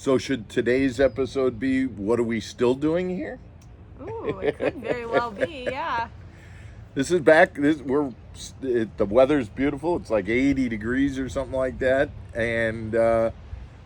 So should today's episode be, what are we still doing here? Ooh, it could very well be, yeah. This is back. The weather's beautiful. It's like 80 degrees or something like that, and we're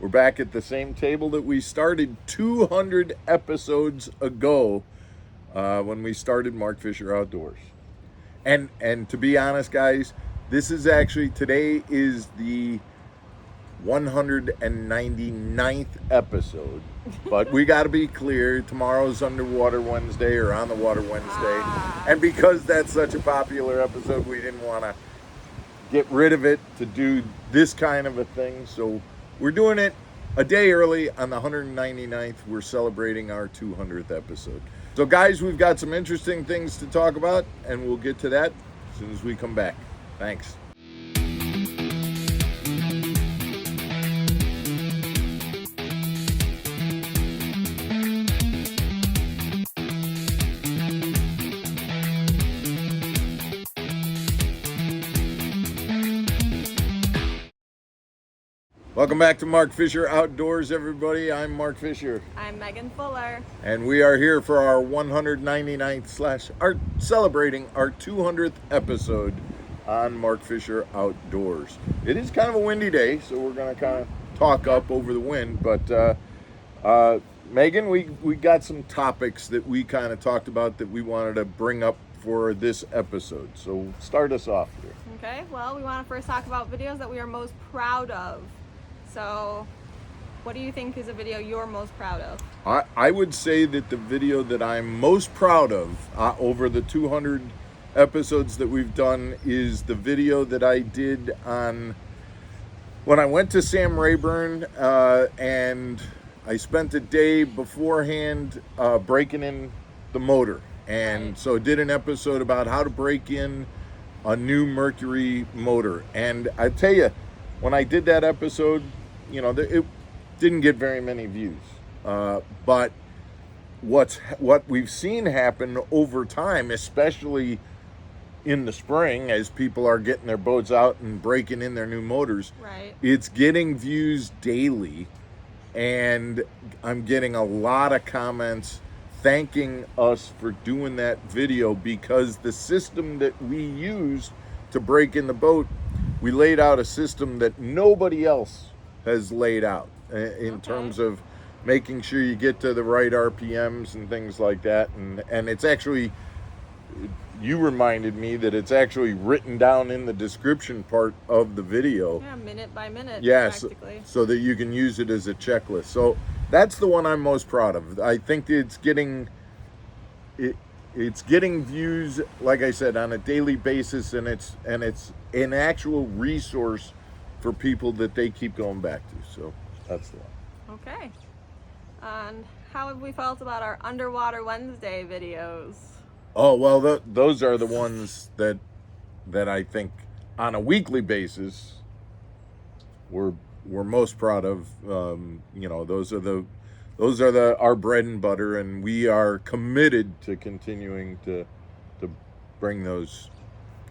back at the same table that we started 200 episodes ago when we started Mark Fisher Outdoors. And to be honest, guys, today is the 199th episode. But we got to be clear, tomorrow's Underwater Wednesday or On the Water Wednesday. And because that's such a popular episode, we didn't want to get rid of it to do this kind of a thing. So we're doing it a day early on the 199th. We're celebrating our 200th episode. So guys, we've got some interesting things to talk about, and we'll get to that as soon as we come back. Thanks. Welcome back to Mark Fisher Outdoors, everybody. I'm Mark Fisher. I'm Megan Fuller. And we are here for our 199th celebrating our 200th episode on Mark Fisher Outdoors. It is kind of a windy day, so we're going to kind of talk up over the wind. But Megan, we got some topics that we kind of talked about that we wanted to bring up for this episode. So start us off here. Okay, well, we want to first talk about videos that we are most proud of. So, what do you think is a video you're most proud of? I would say that the video that I'm most proud of over the 200 episodes that we've done is the video that I did on when I went to Sam Rayburn and I spent a day beforehand breaking in the motor. And right. So did an episode about how to break in a new Mercury motor. And I tell you, when I did that episode, you know, it didn't get very many views. But what we've seen happen over time, especially in the spring, as people are getting their boats out and breaking in their new motors, right. It's getting views daily. And I'm getting a lot of comments thanking us for doing that video because the system that we used to break in the boat, we laid out a system that nobody else has laid out in terms of making sure you get to the right RPMs and things like that. And it's actually, you reminded me that it's actually written down in the description part of the video. Yeah, minute by minute, yes, practically. So that you can use it as a checklist. So that's the one I'm most proud of. I think it's getting views, like I said, on a daily basis, and it's an actual resource for people that they keep going back to. So that's the one. Okay. And how have we felt about our Underwater Wednesday videos? Oh, well, those are the ones that I think on a weekly basis we're most proud of. You know, those are our bread and butter, and we are committed to continuing to bring those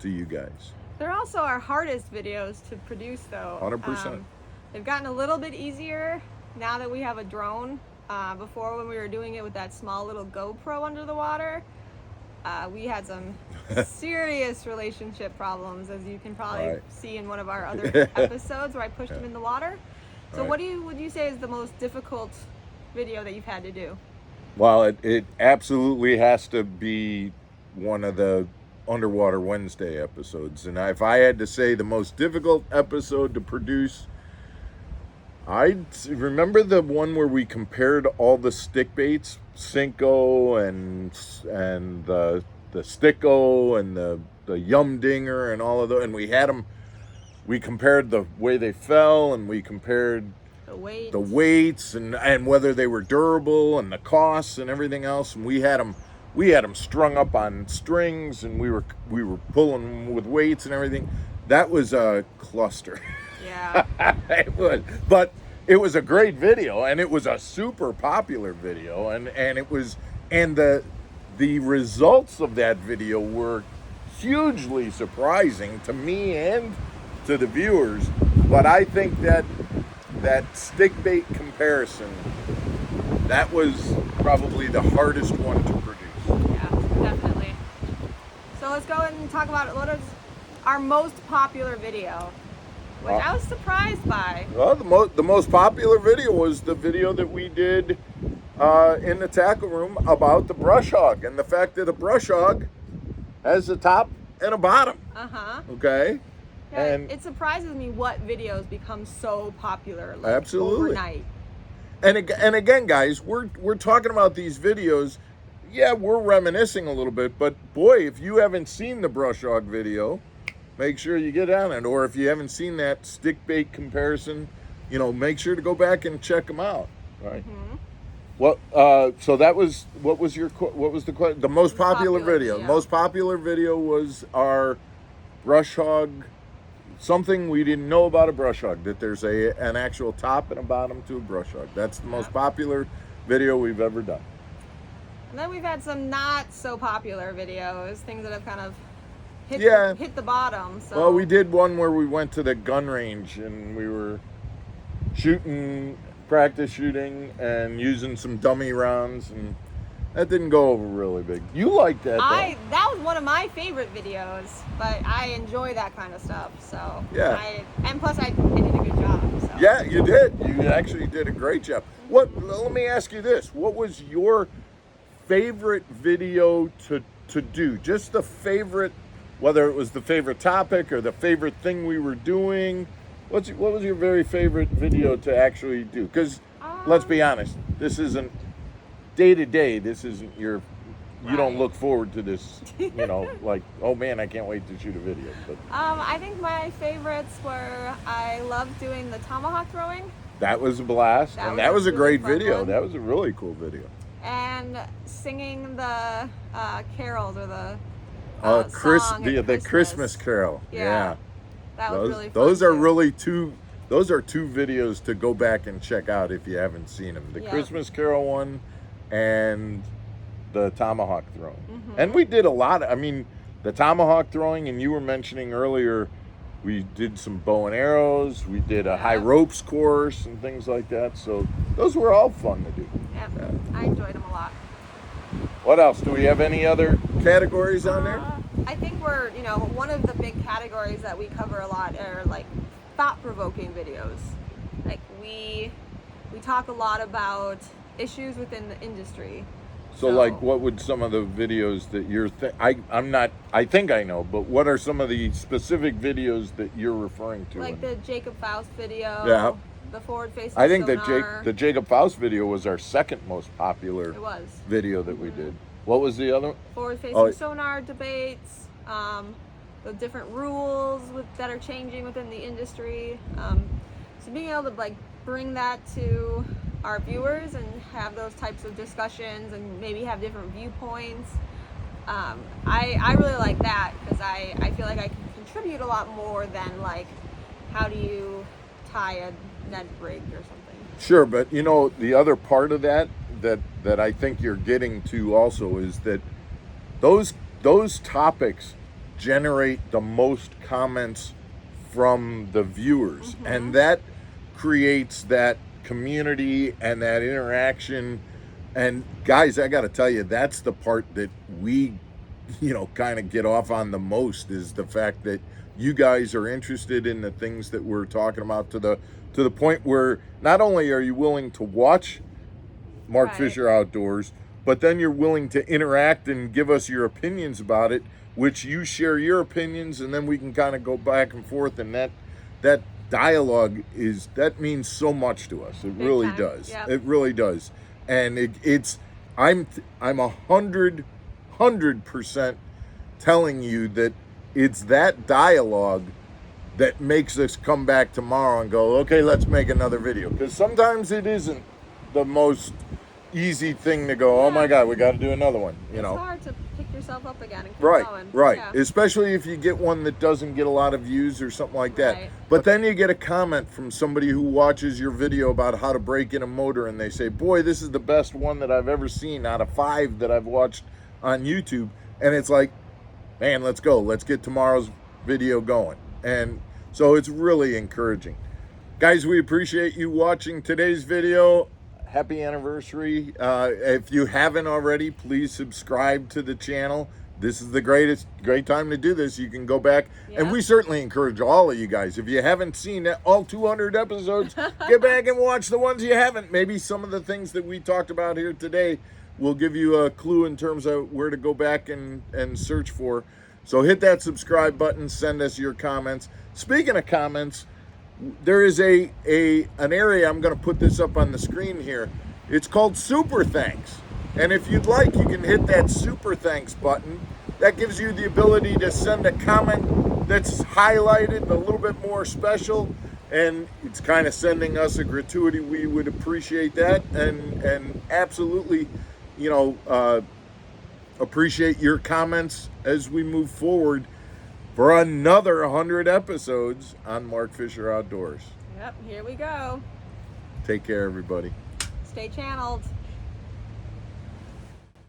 to you guys. They're also our hardest videos to produce, though. 100%. They've gotten a little bit easier now that we have a drone. Before, when we were doing it with that small little GoPro under the water, we had some serious relationship problems, as you can probably see in one of our other episodes where I pushed him in the water. So what would you say is the most difficult video that you've had to do? Well, it absolutely has to be one of the Underwater Wednesday episodes. And if I had to say the most difficult episode to produce, I remember the one where we compared all the stick baits, Cinco and the Sticko and the Yum Dinger and all of those, and we had them. We compared the way they fell, and we compared the weights and whether they were durable and the costs and everything else. And we had them strung up on strings, and we were pulling them with weights and everything. That was a cluster. Yeah. It was, but it was a great video, and it was a super popular video, and the results of that video were hugely surprising to me and to the viewers. But I think that that stick bait comparison, that was probably the hardest one to produce. Yeah, definitely. So let's go ahead and talk about what is our most popular video, which I was surprised by. Well, the most popular video was the video that we did in the tackle room about the brush hog and the fact that a brush hog has a top and a bottom. Okay. Yeah, and it surprises me what videos become so popular like absolutely overnight. And again, guys, we're talking about these videos. Yeah, we're reminiscing a little bit, but boy, if you haven't seen the brush hog video, make sure you get on it. Or if you haven't seen that stick bait comparison, make sure to go back and check them out. Right. What? So that was what was the question? The most popular video. The most popular video was our brush hog. Something we didn't know about a brush hog, that there's an actual top and a bottom to a brush hog. That's the most popular video we've ever done. And then we've had some not so popular videos, things that have kind of hit the bottom. So. Well, we did one where we went to the gun range and we were practice shooting and using some dummy rounds, and that didn't go over really big. You liked that, though. That was one of my favorite videos, but I enjoy that kind of stuff. So yeah, and plus I did a good job. So. Yeah, you did. You actually did a great job. Let me ask you this: what was your favorite video to do? Just the favorite, whether it was the favorite topic or the favorite thing we were doing. What was your very favorite video to actually do? Because let's be honest, this isn't day to day. This isn't you don't look forward to this, like, oh man, I can't wait to shoot a video. But I think my favorites were, I loved doing the tomahawk throwing. That was a blast, and that was a great video. One. That was a really cool video. And singing the carols or the song the Christmas carol. Yeah. That was really fun. Those are two videos to go back and check out if you haven't seen them. The Christmas carol one and the tomahawk throwing. And we did a lot. The tomahawk throwing, and you were mentioning earlier, we did some bow and arrows. We did a high ropes course and things like that. So those were all fun to do. Yeah. I enjoyed them a lot. What else? Do we have any other categories on there? I think we're, one of the big categories that we cover a lot are like thought-provoking videos. Like we talk a lot about issues within the industry. So like, what would some of the videos that you're I think I know, but what are some of the specific videos that you're referring to? Like the Jacob Faust video. Yeah. The forward-facing I think sonar. the Jacob Faust video was our second most popular video that we did. What was the other one? Forward-facing sonar debates, the different rules that are changing within the industry. So being able to bring that to our viewers and have those types of discussions and maybe have different viewpoints. I really like that because I feel like I can contribute a lot more than how do you tie a Ned rig or something. Sure, but the other part of that I think you're getting to also is that those topics generate the most comments from the viewers, and that creates that community and that interaction. And guys, I got to tell you, that's the part that we kind of get off on the most, is the fact that you guys are interested in the things that we're talking about to the point where not only are you willing to watch Mark Fisher Outdoors, but then you're willing to interact and give us your opinions about it, which you share your opinions, and then we can kind of go back and forth, and that dialogue that means so much to us. It really does. Yep. It really does. And I'm 100% telling you that it's that dialogue that makes us come back tomorrow and go, okay, let's make another video. Because sometimes it isn't the most easy thing to go, oh my God, we got to do another one. It's hard to pick yourself up again and keep going. Right. Yeah. Especially if you get one that doesn't get a lot of views or something like that. Right. But then you get a comment from somebody who watches your video about how to break in a motor, and they say, boy, this is the best one that I've ever seen out of 5 that I've watched on YouTube. And it's like, man, let's go. Let's get tomorrow's video going. And so it's really encouraging. Guys, we appreciate you watching today's video. Happy anniversary. If you haven't already, please subscribe to the channel. This is the great time to do this. You can go back, and we certainly encourage all of you guys. If you haven't seen all 200 episodes, get back and watch the ones you haven't. Maybe some of the things that we talked about here today will give you a clue in terms of where to go back and search for. So hit that subscribe button, send us your comments. Speaking of comments, there is an area, I'm going to put this up on the screen here. It's called Super Thanks. And if you'd like, you can hit that Super Thanks button. That gives you the ability to send a comment that's highlighted, a little bit more special, and it's kind of sending us a gratuity. We would appreciate that, and absolutely, appreciate your comments as we move forward for another 100 episodes on Mark Fisher Outdoors. Yep, here we go. Take care, everybody. Stay channeled.